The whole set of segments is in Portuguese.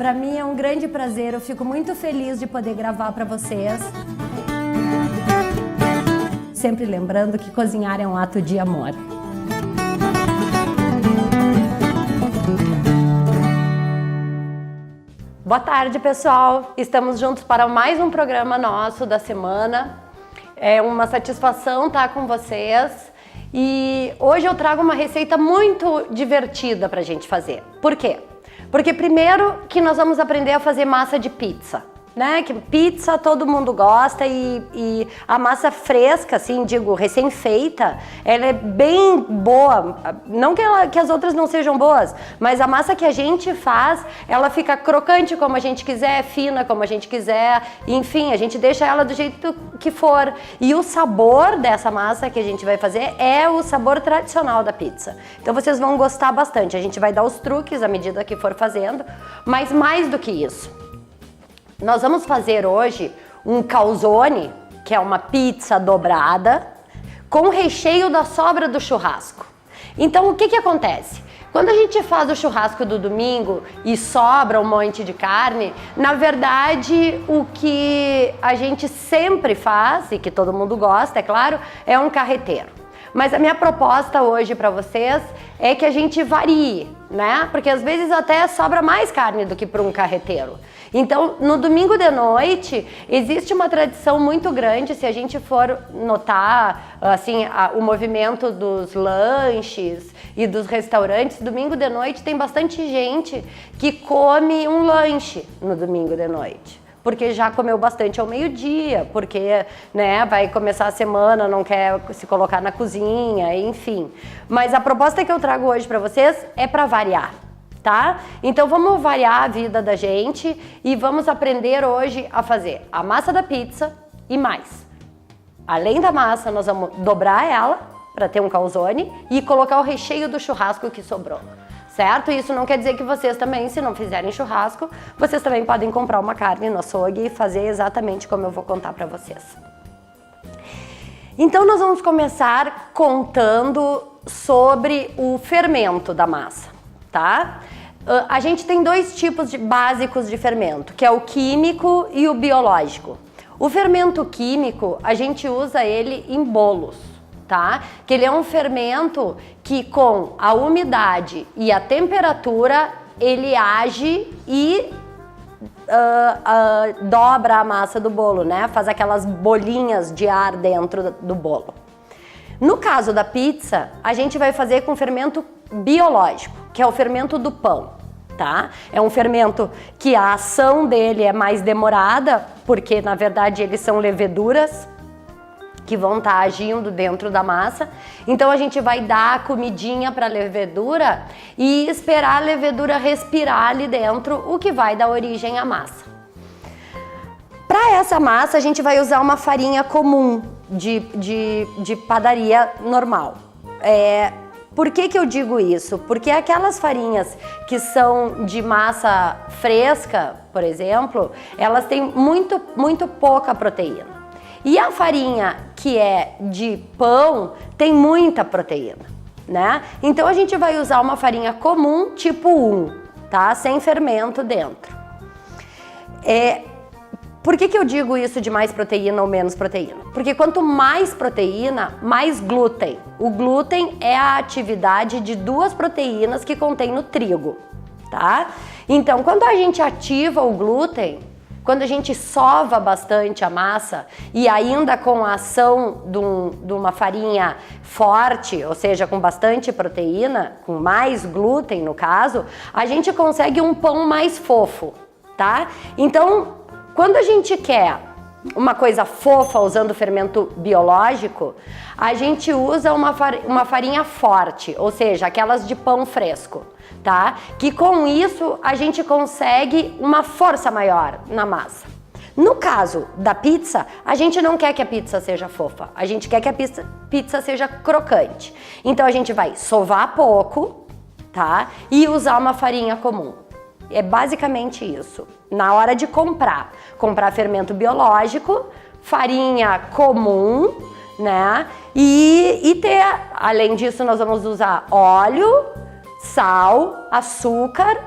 Para mim é um grande prazer, eu fico muito feliz de poder gravar para vocês. Sempre lembrando que cozinhar é um ato de amor. Boa tarde, pessoal! Estamos juntos para mais um programa nosso da semana. É uma satisfação estar com vocês. E hoje eu trago uma receita muito divertida para a gente fazer. Por quê? Porque primeiro que nós vamos aprender a fazer massa de pizza, né? Que pizza todo mundo gosta e a massa fresca, assim, digo, recém-feita, ela é bem boa. Não que as outras não sejam boas, mas a massa que a gente faz, ela fica crocante como a gente quiser, fina como a gente quiser, enfim, a gente deixa ela do jeito que for. E o sabor dessa massa que a gente vai fazer é o sabor tradicional da pizza. Então vocês vão gostar bastante. A gente vai dar os truques à medida que for fazendo, mas mais do que isso, nós vamos fazer hoje um calzone, que é uma pizza dobrada, com recheio da sobra do churrasco. Então o que acontece? Quando a gente faz o churrasco do domingo e sobra um monte de carne, na verdade o que a gente sempre faz, e que todo mundo gosta, é claro, é um carreteiro. Mas a minha proposta hoje para vocês é que a gente varie, né? Porque às vezes até sobra mais carne do que para um carreteiro. Então, no domingo de noite, existe uma tradição muito grande, se a gente for notar, assim, o movimento dos lanches e dos restaurantes, domingo de noite tem bastante gente que come um lanche no domingo de noite. Porque já comeu bastante ao meio-dia, porque, né, vai começar a semana, não quer se colocar na cozinha, enfim. Mas a proposta que eu trago hoje para vocês é para variar. Tá? Então vamos variar a vida da gente e vamos aprender hoje a fazer a massa da pizza e mais. Além da massa, nós vamos dobrar ela para ter um calzone e colocar o recheio do churrasco que sobrou, certo? Isso não quer dizer que vocês também, se não fizerem churrasco, vocês também podem comprar uma carne no açougue e fazer exatamente como eu vou contar para vocês. Então nós vamos começar contando sobre o fermento da massa. Tá? A gente tem dois tipos básicos de fermento, que é o químico e o biológico. O fermento químico, a gente usa ele em bolos, tá? Que ele é um fermento que com a umidade e a temperatura, ele age e dobra a massa do bolo, né? Faz aquelas bolinhas de ar dentro do bolo. No caso da pizza, a gente vai fazer com fermento biológico, que é o fermento do pão, tá? É um fermento que a ação dele é mais demorada, porque na verdade eles são leveduras que vão estar agindo dentro da massa. Então a gente vai dar a comidinha para a levedura e esperar a levedura respirar ali dentro, o que vai dar origem à massa. Para essa massa a gente vai usar uma farinha comum de padaria normal. Por que eu digo isso? Porque aquelas farinhas que são de massa fresca, por exemplo, elas têm muito pouca proteína. E a farinha que é de pão tem muita proteína, né? Então a gente vai usar uma farinha comum tipo 1, tá? Sem fermento dentro. Por que eu digo isso de mais proteína ou menos proteína? Porque quanto mais proteína, mais glúten. O glúten é a atividade de duas proteínas que contém no trigo, tá? Então, quando a gente ativa o glúten, quando a gente sova bastante a massa e ainda com a ação de uma farinha forte, ou seja, com bastante proteína, com mais glúten no caso, a gente consegue um pão mais fofo, tá? Então, quando a gente quer uma coisa fofa usando fermento biológico, a gente usa uma farinha forte, ou seja, aquelas de pão fresco, tá? Que com isso a gente consegue uma força maior na massa. No caso da pizza, a gente não quer que a pizza seja fofa, a gente quer que a pizza seja crocante. Então a gente vai sovar pouco, tá? E usar uma farinha comum. É basicamente isso. Na hora de comprar fermento biológico, farinha comum, né? E ter, além disso, nós vamos usar óleo, sal, açúcar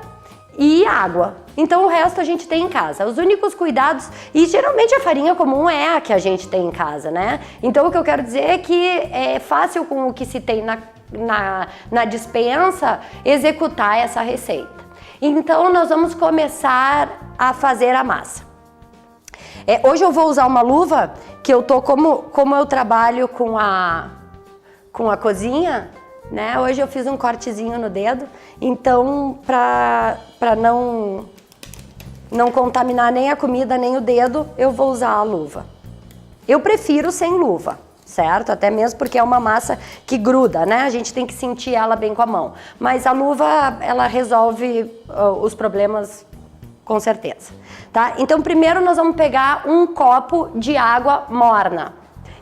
e água. Então o resto a gente tem em casa. Os únicos cuidados, e geralmente a farinha comum é a que a gente tem em casa, né? Então o que eu quero dizer é que é fácil com o que se tem na despensa executar essa receita. Então nós vamos começar a fazer a massa. Hoje eu vou usar uma luva que eu tô, como eu trabalho com a cozinha, né? Hoje eu fiz um cortezinho no dedo, então para não contaminar nem a comida nem o dedo, eu vou usar a luva. Eu prefiro sem luva, certo? Até mesmo porque é uma massa que gruda, né? A gente tem que sentir ela bem com a mão. Mas a luva, ela resolve os problemas com certeza, tá? Então primeiro nós vamos pegar um copo de água morna.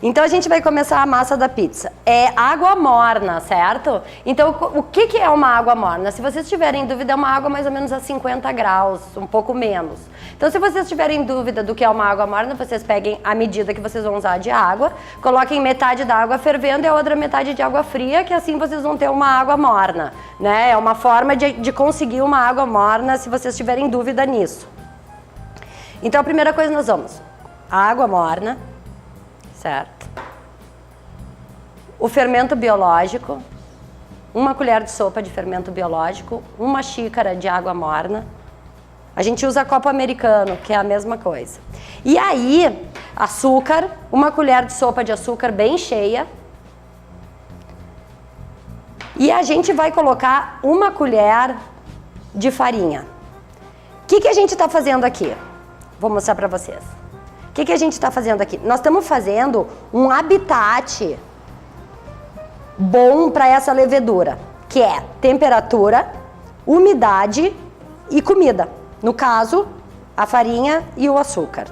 Então a gente vai começar a massa da pizza. É água morna, certo? Então o que é uma água morna? Se vocês tiverem dúvida, é uma água mais ou menos a 50 graus, um pouco menos. Então se vocês tiverem dúvida do que é uma água morna, vocês peguem a medida que vocês vão usar de água, coloquem metade da água fervendo e a outra metade de água fria, que assim vocês vão ter uma água morna, né? É uma forma de conseguir uma água morna se vocês tiverem dúvida nisso. Então a primeira coisa nós vamos, água morna, certo? O fermento biológico, uma colher de sopa de fermento biológico, uma xícara de água morna. A gente usa copo americano, que é a mesma coisa. E aí, açúcar, uma colher de sopa de açúcar bem cheia. E a gente vai colocar uma colher de farinha. O que a gente está fazendo aqui? Vou mostrar para vocês. O que a gente está fazendo aqui? Nós estamos fazendo um habitat bom para essa levedura, que é temperatura, umidade e comida. No caso, a farinha e o açúcar,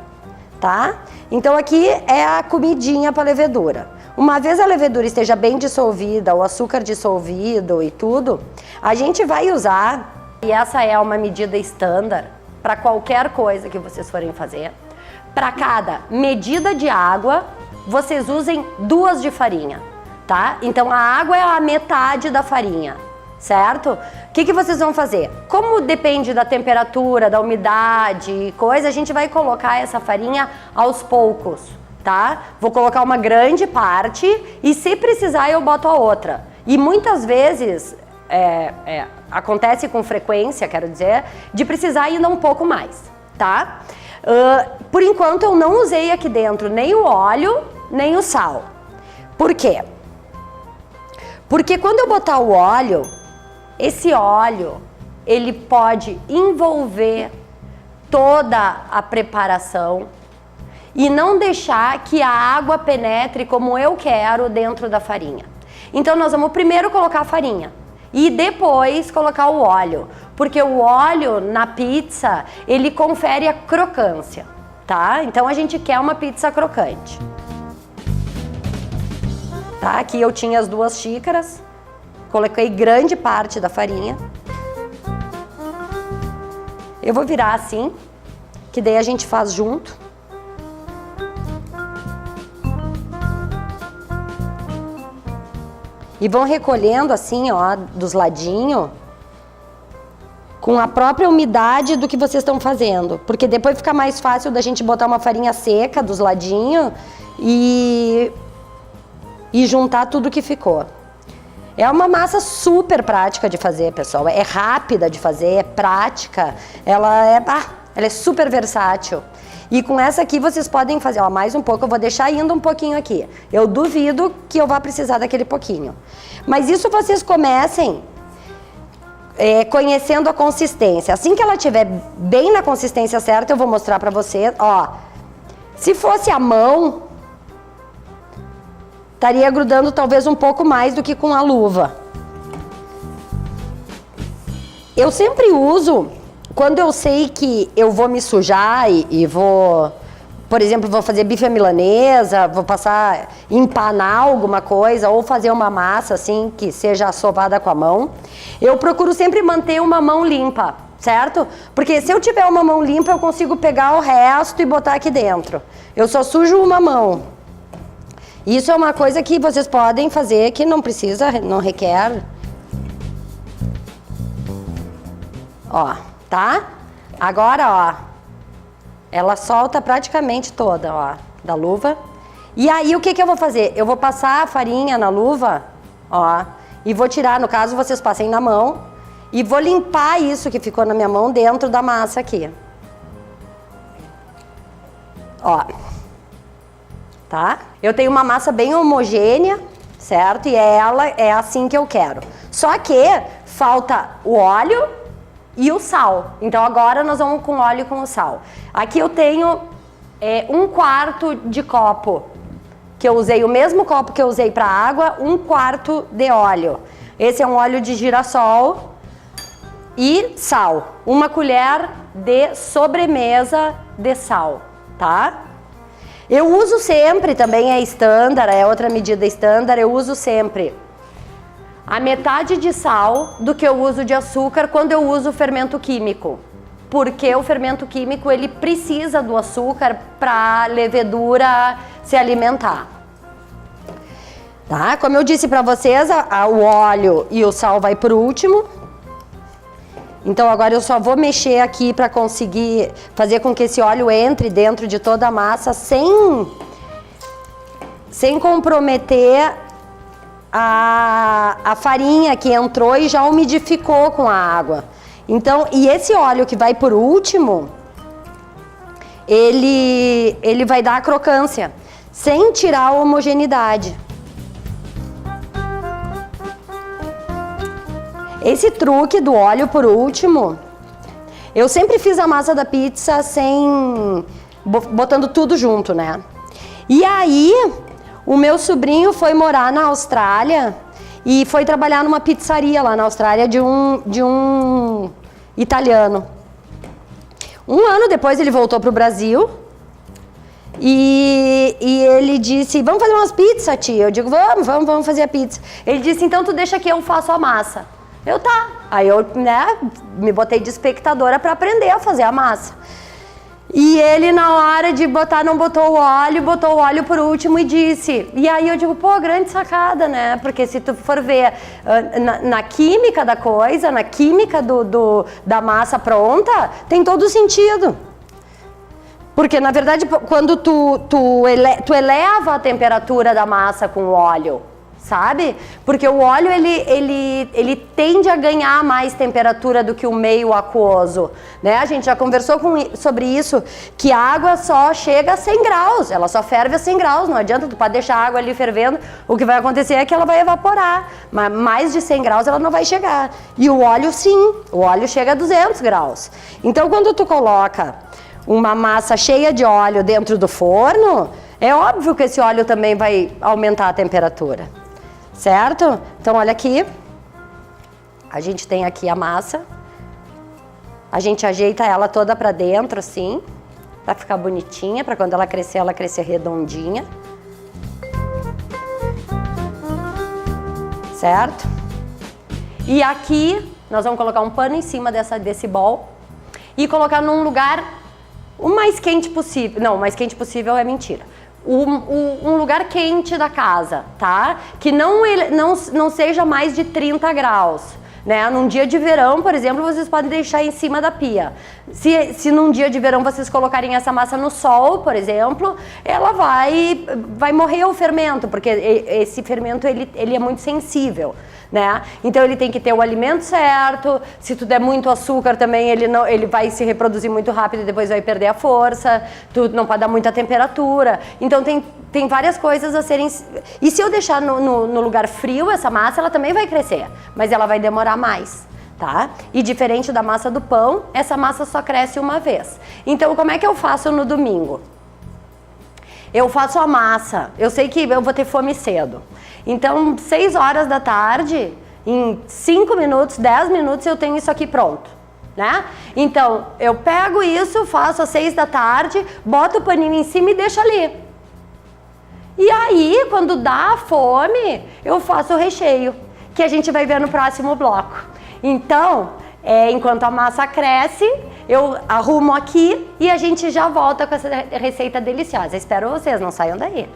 tá? Então aqui é a comidinha para a levedura. Uma vez a levedura esteja bem dissolvida, o açúcar dissolvido e tudo, a gente vai usar, e essa é uma medida estándar para qualquer coisa que vocês forem fazer. Para cada medida de água, vocês usem 2 de farinha, tá? Então a água é a metade da farinha, certo? O que vocês vão fazer? Como depende da temperatura, da umidade e coisa, a gente vai colocar essa farinha aos poucos, tá? Vou colocar uma grande parte e se precisar eu boto a outra. E muitas vezes, acontece com frequência, quero dizer, de precisar ainda um pouco mais, tá? Por enquanto eu não usei aqui dentro nem o óleo, nem o sal. Por quê? Porque quando eu botar o óleo, esse óleo, ele pode envolver toda a preparação e não deixar que a água penetre como eu quero dentro da farinha. Então nós vamos primeiro colocar a farinha e depois colocar o óleo, porque o óleo na pizza, ele confere a crocância, tá? Então a gente quer uma pizza crocante. Tá? Aqui eu tinha as 2 xícaras, coloquei grande parte da farinha. Eu vou virar assim, que daí a gente faz junto. E vão recolhendo assim, ó, dos ladinhos, com a própria umidade do que vocês estão fazendo. Porque depois fica mais fácil da gente botar uma farinha seca dos ladinhos e juntar tudo que ficou. É uma massa super prática de fazer, pessoal. É rápida de fazer, é prática. Ela é super versátil. E com essa aqui vocês podem fazer, ó, mais um pouco. Eu vou deixar ainda um pouquinho aqui. Eu duvido que eu vá precisar daquele pouquinho. Mas isso vocês comecem conhecendo a consistência. Assim que ela estiver bem na consistência certa, eu vou mostrar pra vocês. Ó, se fosse a mão, estaria grudando talvez um pouco mais do que com a luva. Eu sempre uso, quando eu sei que eu vou me sujar e vou, por exemplo, vou fazer bife à milanesa, vou empanar alguma coisa ou fazer uma massa assim que seja sovada com a mão, eu procuro sempre manter uma mão limpa, certo? Porque se eu tiver uma mão limpa, eu consigo pegar o resto e botar aqui dentro. Eu só sujo uma mão. Isso é uma coisa que vocês podem fazer, que não precisa, não requer. Ó, tá? Agora, ó, ela solta praticamente toda, ó, da luva. E aí, o que eu vou fazer? Eu vou passar a farinha na luva, ó, e vou tirar, no caso, vocês passem na mão, e vou limpar isso que ficou na minha mão dentro da massa aqui. Ó, tá? Eu tenho uma massa bem homogênea, certo? E ela é assim que eu quero. Só que falta o óleo e o sal. Então agora nós vamos com óleo e com o sal. Aqui eu tenho 1/4 de copo, que eu usei o mesmo copo que eu usei para água, 1/4 de óleo. Esse é um óleo de girassol e sal. 1 colher de sobremesa de sal, tá? Eu uso sempre, também é estándar, é outra medida estándar, eu uso sempre a metade de sal do que eu uso de açúcar quando eu uso fermento químico. Porque o fermento químico, ele precisa do açúcar para a levedura se alimentar. Tá? Como eu disse para vocês, o óleo e o sal vai por último. Então agora eu só vou mexer aqui para conseguir fazer com que esse óleo entre dentro de toda a massa sem comprometer a farinha que entrou e já umidificou com a água. Então, e esse óleo que vai por último, ele vai dar a crocância, sem tirar a homogeneidade. Esse truque do óleo por último, eu sempre fiz a massa da pizza botando tudo junto, né? E aí, o meu sobrinho foi morar na Austrália e foi trabalhar numa pizzaria lá na Austrália de um italiano. Um ano depois ele voltou pro Brasil e ele disse, vamos fazer umas pizzas, tia? Eu digo, vamos fazer a pizza. Ele disse, então tu deixa que eu faço a massa. Eu, tá. Aí eu, né, me botei de espectadora para aprender a fazer a massa. E ele, na hora de botar, não botou o óleo por último e disse. E aí eu digo, pô, grande sacada, né? Porque se tu for ver na química da coisa, na química da massa pronta, tem todo sentido. Porque, na verdade, quando tu eleva a temperatura da massa com o óleo, sabe? Porque o óleo, ele tende a ganhar mais temperatura do que o meio aquoso, né? A gente já conversou sobre isso, que a água só chega a 100 graus, ela só ferve a 100 graus, não adianta tu pode deixar a água ali fervendo, o que vai acontecer é que ela vai evaporar, mas mais de 100 graus ela não vai chegar. E o óleo sim, o óleo chega a 200 graus. Então quando tu coloca uma massa cheia de óleo dentro do forno, é óbvio que esse óleo também vai aumentar a temperatura. Certo? Então olha aqui, a gente tem aqui a massa, a gente ajeita ela toda pra dentro assim, pra ficar bonitinha, pra quando ela crescer redondinha. Certo? E aqui nós vamos colocar um pano em cima desse bol e colocar num lugar o mais quente possível. Não, o mais quente possível é mentira. Um lugar quente da casa, tá? Que não seja mais de 30 graus, né? Num dia de verão, por exemplo, vocês podem deixar em cima da pia. Se num dia de verão vocês colocarem essa massa no sol, por exemplo, ela vai morrer o fermento, porque esse fermento ele é muito sensível, né? Então ele tem que ter o alimento certo. Se tu der muito açúcar também, ele vai se reproduzir muito rápido e depois vai perder a força. Tu não pode dar muita temperatura. Então tem várias coisas a serem... E se eu deixar no lugar frio essa massa, ela também vai crescer, mas ela vai demorar mais, tá? E diferente da massa do pão, essa massa só cresce uma vez. Então como é que eu faço no domingo? Eu faço a massa, eu sei que eu vou ter fome cedo. Então, 6 horas da tarde, em 5 minutos, 10 minutos, eu tenho isso aqui pronto, né? Então, eu pego isso, faço às 6 da tarde, boto o paninho em cima e deixo ali. E aí, quando dá fome, eu faço o recheio, que a gente vai ver no próximo bloco. Então, enquanto a massa cresce, eu arrumo aqui e a gente já volta com essa receita deliciosa. Espero vocês, não saiam daí.